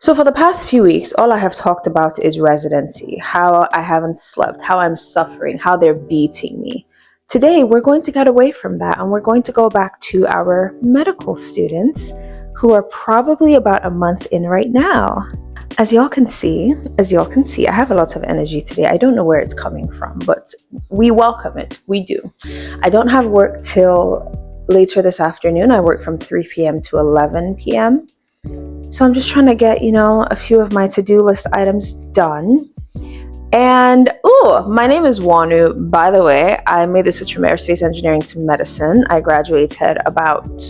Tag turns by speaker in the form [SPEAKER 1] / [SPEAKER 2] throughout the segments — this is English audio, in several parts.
[SPEAKER 1] So, for the past few weeks, all I have talked about is residency, how I haven't slept, how I'm suffering, how they're beating me. Today, we're going to get away from that and we're going to go back to our medical students who are probably about a month in right now. As y'all can see, I have a lot of energy today. I don't know where it's coming from, but we welcome it. We do. I don't have work till later this afternoon. I work from 3 p.m. to 11 p.m. So I'm just trying to get, a few of my to-do list items done. And, my name is Wanu. By the way, I made the switch from aerospace engineering to medicine. I graduated about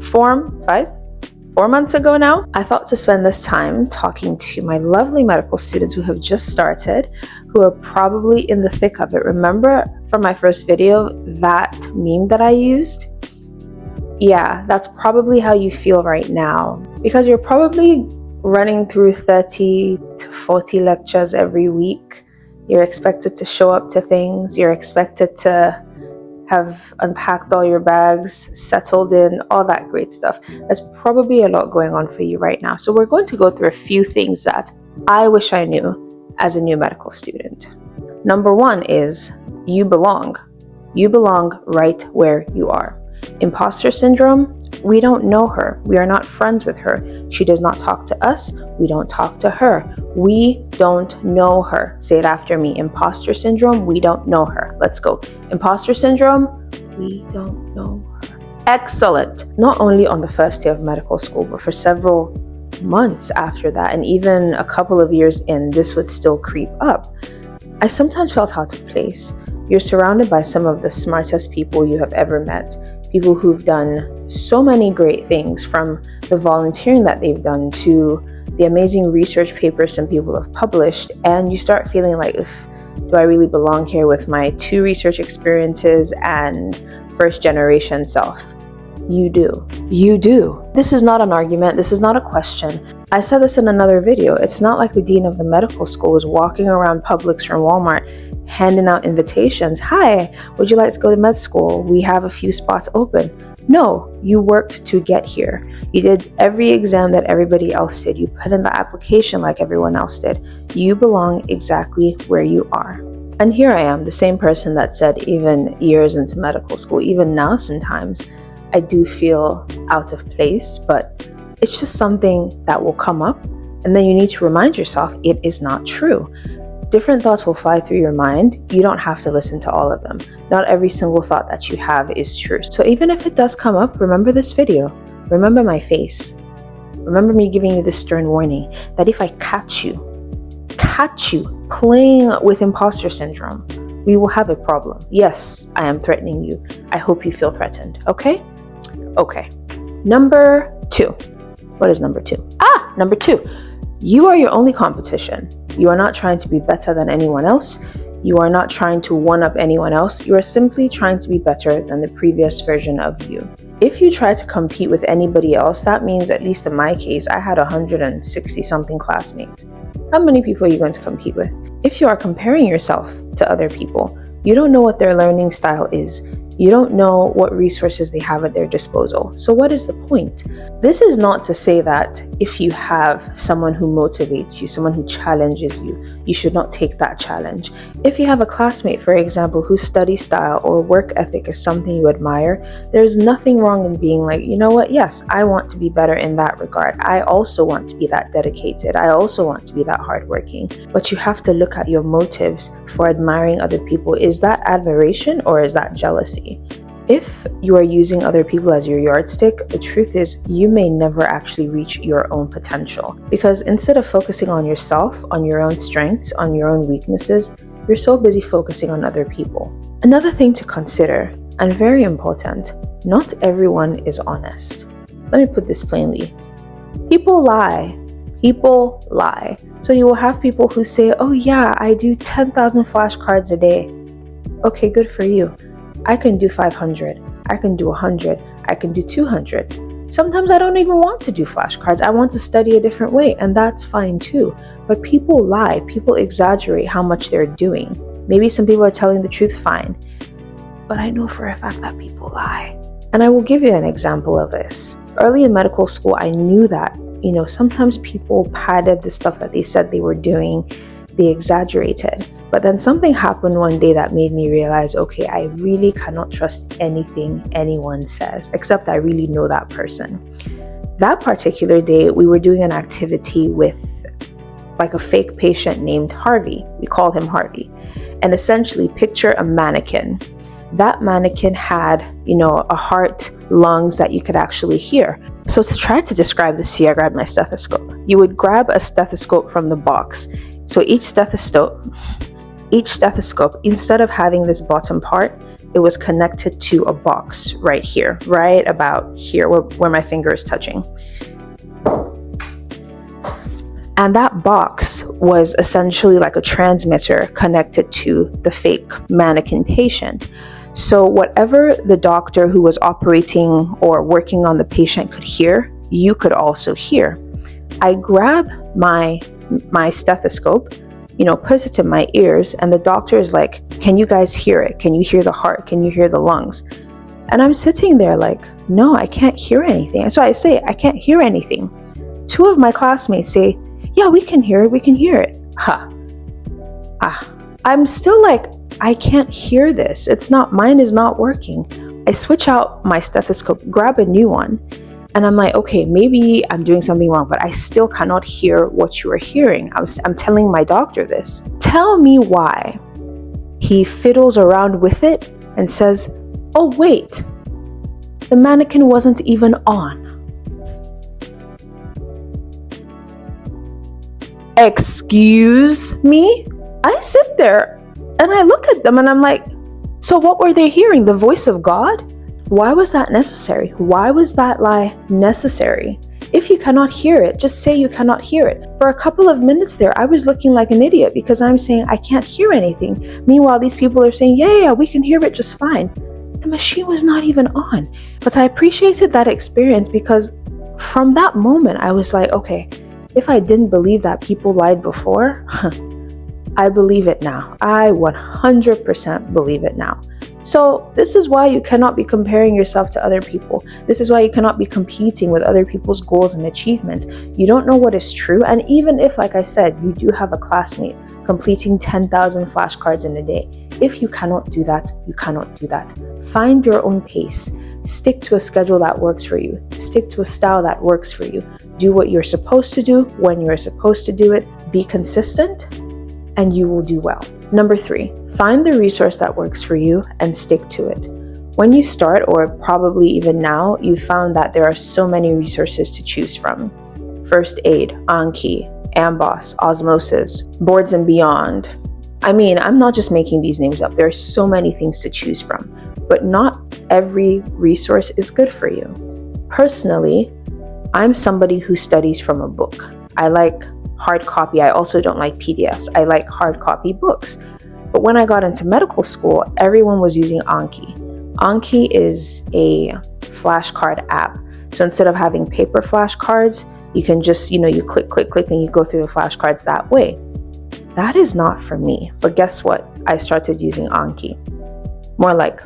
[SPEAKER 1] 4 months ago now. I thought to spend this time talking to my lovely medical students who have just started, who are probably in the thick of it. Remember from my first video, that meme that I used? Yeah, that's probably how you feel right now, because you're probably running through 30 to 40 lectures every week. You're expected to show up to things. You're expected to have unpacked all your bags, settled in, all that great stuff. There's probably a lot going on for you right now. So we're going to go through a few things that I wish I knew as a new medical student. Number one is you belong. You belong right where you are. Imposter syndrome, we don't know her. We are not friends with her. She does not talk to us. We don't talk to her. We don't know her. Say it after me. Imposter syndrome, we don't know her. Let's go. Imposter syndrome, we don't know her. Excellent. Not only on the first day of medical school, but for several months after that, and even a couple of years in, this would still creep up. I sometimes felt out of place. You're surrounded by some of the smartest people you have ever met. People who've done so many great things, from the volunteering that they've done to the amazing research papers some people have published, and you start feeling like, do I really belong here with my 2 research experiences and first generation self? You do. You do. This is not an argument. This is not a question. I said this in another video. It's not like the dean of the medical school is walking around Publix from Walmart handing out invitations. Hi, would you like to go to med school? We have a few spots open. No, you worked to get here. You did every exam that everybody else did. You put in the application like everyone else did. You belong exactly where you are. And here I am, the same person that said even years into medical school, even now sometimes, I do feel out of place, but it's just something that will come up, and then you need to remind yourself it is not true. Different thoughts will fly through your mind. You don't have to listen to all of them. Not every single thought that you have is true. So even if it does come up, remember this video. Remember my face. Remember me giving you this stern warning that if I catch you playing with imposter syndrome, we will have a problem. Yes, I am threatening you. I hope you feel threatened. Okay? Okay. Number 2. What is number 2? Number 2. You are your only competition. You are not trying to be better than anyone else. You are not trying to one-up anyone else. You are simply trying to be better than the previous version of you. If you try to compete with anybody else, that means, at least in my case, I had 160 something classmates. How many people are you going to compete with? If you are comparing yourself to other people, you don't know what their learning style is. You don't know what resources they have at their disposal. So what is the point? This is not to say that if you have someone who motivates you, someone who challenges you, you should not take that challenge. If you have a classmate, for example, whose study style or work ethic is something you admire, there's nothing wrong in being like, you know what? Yes, I want to be better in that regard. I also want to be that dedicated. I also want to be that hardworking. But you have to look at your motives for admiring other people. Is that admiration or is that jealousy? If you are using other people as your yardstick, the truth is you may never actually reach your own potential, because instead of focusing on yourself, on your own strengths, on your own weaknesses, you're so busy focusing on other people. Another thing to consider, and very important, not everyone is honest. Let me put this plainly. People lie. People lie. So you will have people who say, oh yeah, I do 10,000 flashcards a day. Okay, good for you. I can do 500, I can do 100, I can do 200. Sometimes I don't even want to do flashcards. I want to study a different way, and that's fine too. But people lie, people exaggerate how much they're doing. Maybe some people are telling the truth, fine. But I know for a fact that people lie. And I will give you an example of this. Early in medical school, I knew that, sometimes people padded the stuff that they said they were doing, they exaggerated. But then something happened one day that made me realize, okay, I really cannot trust anything anyone says, except I really know that person. That particular day, we were doing an activity with like a fake patient named Harvey. We call him Harvey. And essentially, picture a mannequin. That mannequin had, a heart, lungs that you could actually hear. So to try to describe this to you, I grabbed my stethoscope. You would grab a stethoscope from the box. So each stethoscope, instead of having this bottom part, it was connected to a box right here, right about here where my finger is touching. And that box was essentially like a transmitter connected to the fake mannequin patient. So whatever the doctor who was operating or working on the patient could hear, you could also hear. I grab my stethoscope, put it in my ears, and the doctor is like, can you guys hear it? Can you hear the heart? Can you hear the lungs? And I'm sitting there like, no, I can't hear anything. So I say, I can't hear anything. Two of my classmates say, yeah, we can hear it. I'm still like, I can't hear this. Mine is not working. I switch out my stethoscope, grab a new one, and I'm like, okay, maybe I'm doing something wrong, but I still cannot hear what you are hearing. I'm telling my doctor this. Tell me why. He fiddles around with it and says, oh, wait, the mannequin wasn't even on. Excuse me? I sit there and I look at them and I'm like, so what were they hearing? The voice of God? Why was that necessary? Why was that lie necessary? If you cannot hear it, just say you cannot hear it. For a couple of minutes there, I was looking like an idiot because I'm saying I can't hear anything. Meanwhile, these people are saying, yeah, we can hear it just fine. The machine was not even on. But I appreciated that experience because from that moment, I was like, okay, if I didn't believe that people lied before, I believe it now. I 100% believe it now. So this is why you cannot be comparing yourself to other people. This is why you cannot be competing with other people's goals and achievements. You don't know what is true. And even if, like I said, you do have a classmate completing 10,000 flashcards in a day, if you cannot do that, you cannot do that. Find your own pace. Stick to a schedule that works for you. Stick to a style that works for you. Do what you're supposed to do when you're supposed to do it. Be consistent and you will do well. Number 3, find the resource that works for you and stick to it. When you start, or probably even now, you found that there are so many resources to choose from. First Aid, Anki, Amboss, Osmosis, Boards and Beyond. I mean, I'm not just making these names up. There are so many things to choose from, but not every resource is good for you. Personally, I'm somebody who studies from a book. I like hard copy. I also don't like PDFs. I like hard copy books. But when I got into medical school, everyone was using Anki. Anki is a flashcard app. So instead of having paper flashcards, you can just, you click, and you go through the flashcards that way. That is not for me. But guess what? I started using Anki. More like,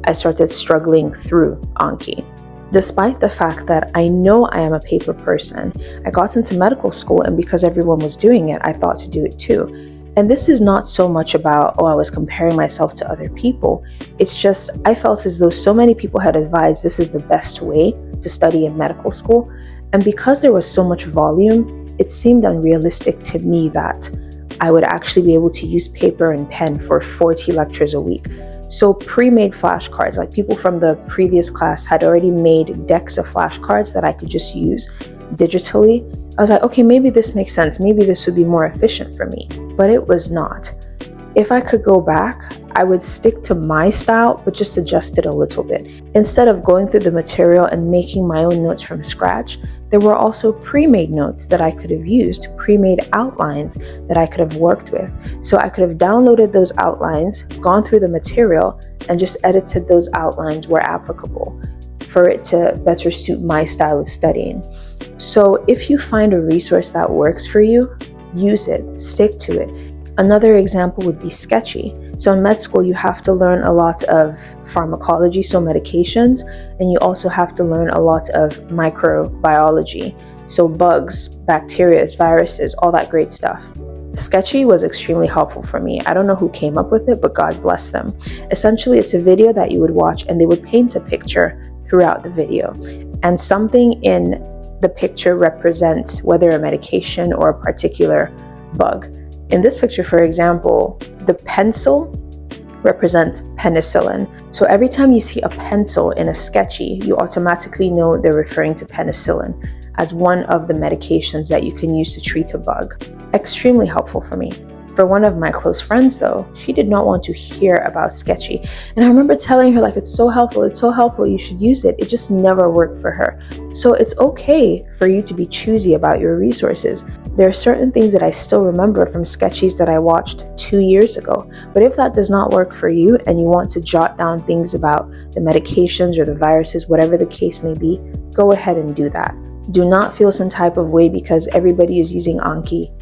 [SPEAKER 1] I started struggling through Anki. Despite the fact that I know I am a paper person, I got into medical school, and because everyone was doing it, I thought to do it too. And this is not so much about, I was comparing myself to other people. It's just, I felt as though so many people had advised this is the best way to study in medical school. And because there was so much volume, it seemed unrealistic to me that I would actually be able to use paper and pen for 40 lectures a week. So pre-made flashcards, like people from the previous class had already made decks of flashcards that I could just use digitally. I was like, okay, maybe this makes sense. Maybe this would be more efficient for me, but it was not. If I could go back, I would stick to my style, but just adjust it a little bit. Instead of going through the material and making my own notes from scratch, there were also pre-made notes that I could have used, pre-made outlines that I could have worked with. So I could have downloaded those outlines, gone through the material, and just edited those outlines where applicable for it to better suit my style of studying. So if you find a resource that works for you, use it, stick to it. Another example would be Sketchy. So in med school, you have to learn a lot of pharmacology, so medications, and you also have to learn a lot of microbiology. So bugs, bacteria, viruses, all that great stuff. Sketchy was extremely helpful for me. I don't know who came up with it, but God bless them. Essentially, it's a video that you would watch and they would paint a picture throughout the video. And something in the picture represents whether a medication or a particular bug. In this picture, for example, the pencil represents penicillin. So every time you see a pencil in a sketchy, you automatically know they're referring to penicillin as one of the medications that you can use to treat a bug. Extremely helpful for me. For one of my close friends though, she did not want to hear about sketchy. And I remember telling her, like, it's so helpful, you should use it. It just never worked for her. So it's okay for you to be choosy about your resources. There are certain things that I still remember from sketchies that I watched 2 years ago. But if that does not work for you and you want to jot down things about the medications or the viruses, whatever the case may be, go ahead and do that. Do not feel some type of way because everybody is using Anki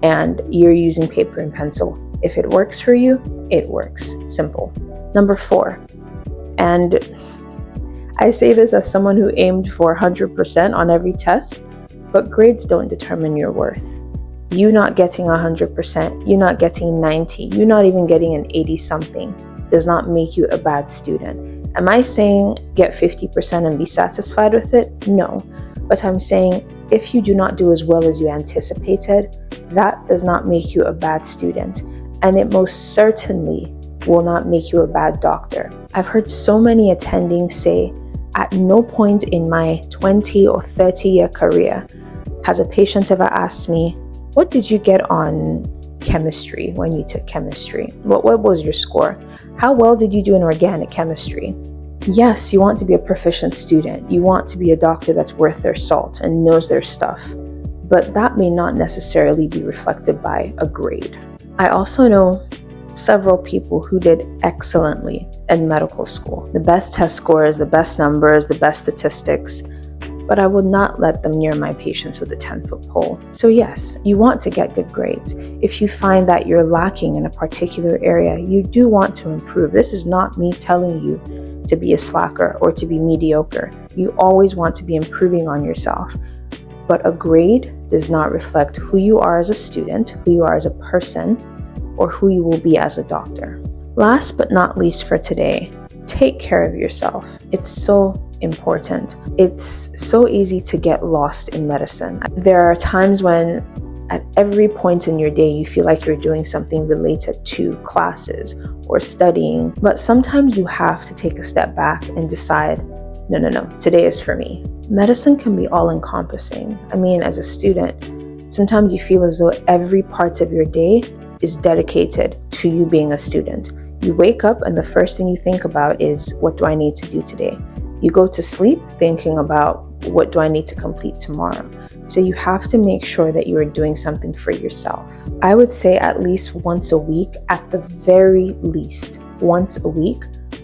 [SPEAKER 1] and you're using paper and pencil. If it works for you, it works. Simple. Number 4, and I say this as someone who aimed for 100% on every test, but grades don't determine your worth. You not getting 100%, you not getting 90, you not even getting an 80 something does not make you a bad student. Am I saying get 50% and be satisfied with it? No. But I'm saying if you do not do as well as you anticipated, that does not make you a bad student. And it most certainly will not make you a bad doctor. I've heard so many attendings say, at no point in my 20 or 30-year career has a patient ever asked me, what did you get on chemistry when you took chemistry? What was your score? How well did you do in organic chemistry? Yes, you want to be a proficient student. You want to be a doctor that's worth their salt and knows their stuff. But that may not necessarily be reflected by a grade. I also know several people who did excellently in medical school. The best test scores, the best numbers, the best statistics. But I would not let them near my patients with a 10-foot pole. So yes, you want to get good grades. If you find that you're lacking in a particular area, you do want to improve. This is not me telling you to be a slacker or to be mediocre. You always want to be improving on yourself. But a grade does not reflect who you are as a student, who you are as a person, or who you will be as a doctor. Last but not least for today, take care of yourself. It's so important. It's so easy to get lost in medicine. There are times when at every point in your day you feel like you're doing something related to classes or studying, but sometimes you have to take a step back and decide, no, today is for me. Medicine can be all-encompassing. I mean, as a student, sometimes you feel as though every part of your day is dedicated to you being a student. You wake up and the first thing you think about is, what do I need to do today? You go to sleep thinking about, what do I need to complete tomorrow? So you have to make sure that you are doing something for yourself. I would say at least once a week, at the very least, once a week,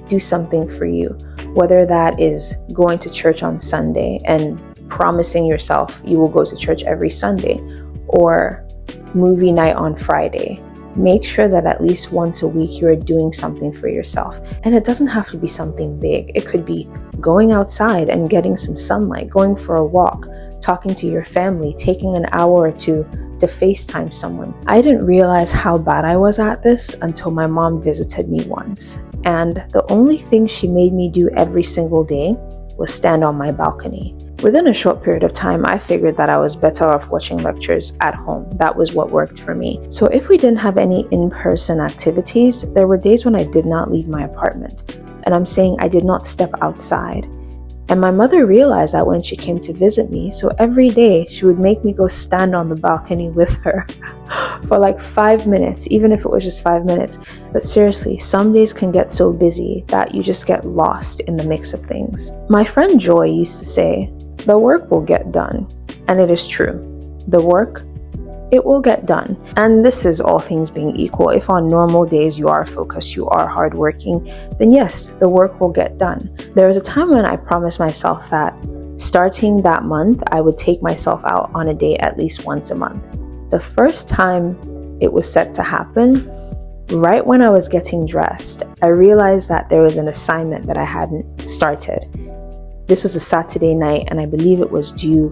[SPEAKER 1] do something for you. Whether that is going to church on Sunday and promising yourself you will go to church every Sunday, or movie night on Friday. Make sure that at least once a week you are doing something for yourself. And it doesn't have to be something big. It could be going outside and getting some sunlight, going for a walk, talking to your family, taking an hour or two to FaceTime someone. I didn't realize how bad I was at this until my mom visited me once. And the only thing she made me do every single day was stand on my balcony. Within a short period of time, I figured that I was better off watching lectures at home. That was what worked for me. So if we didn't have any in-person activities, there were days when I did not leave my apartment. And I'm saying I did not step outside. And my mother realized that when she came to visit me, so every day she would make me go stand on the balcony with her for like 5 minutes, even if it was just 5 minutes. But seriously, some days can get so busy that you just get lost in the mix of things. My friend Joy used to say, the work will get done. And it is true. The work, it will get done. And this is all things being equal. If on normal days you are focused, you are hardworking, then yes, the work will get done. There was a time when I promised myself that starting that month, I would take myself out on a date at least once a month. The first time it was set to happen, right when I was getting dressed, I realized that there was an assignment that I hadn't started. This was a Saturday night, and I believe it was due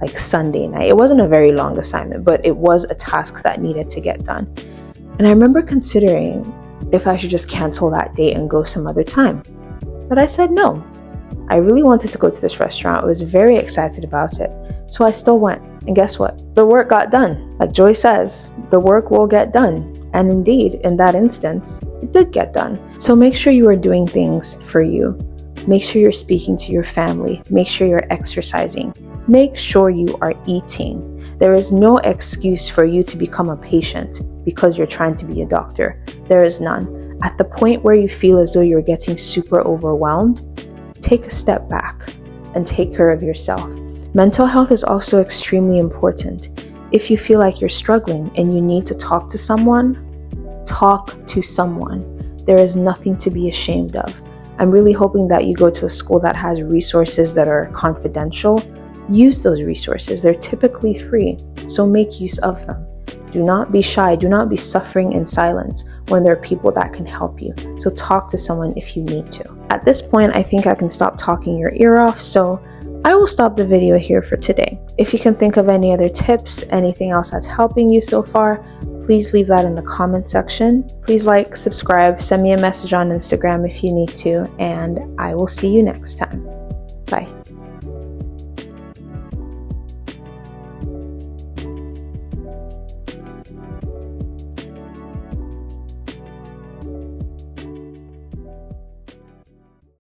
[SPEAKER 1] like Sunday night. It wasn't a very long assignment, but it was a task that needed to get done. And I remember considering if I should just cancel that date and go some other time. But I said no. I really wanted to go to this restaurant. I was very excited about it. So I still went. And guess what? The work got done. Like Joy says, the work will get done. And indeed, in that instance, it did get done. So make sure you are doing things for you. Make sure you're speaking to your family. Make sure you're exercising. Make sure you are eating. There is no excuse for you to become a patient because you're trying to be a doctor. There is none. At the point where you feel as though you're getting super overwhelmed, take a step back and take care of yourself. Mental health is also extremely important. If you feel like you're struggling and you need to talk to someone, talk to someone. There is nothing to be ashamed of. I'm really hoping that you go to a school that has resources that are confidential. Use those resources. They're typically free, so make use of them. Do not be shy. Do not be suffering in silence when there are people that can help you. So talk to someone if you need to. At this point, I think I can stop talking your ear off, so I will stop the video here for today. If you can think of any other tips, anything else that's helping you so far, please leave that in the comment section. Please like, subscribe, send me a message on Instagram if you need to, and I will see you next time. Bye.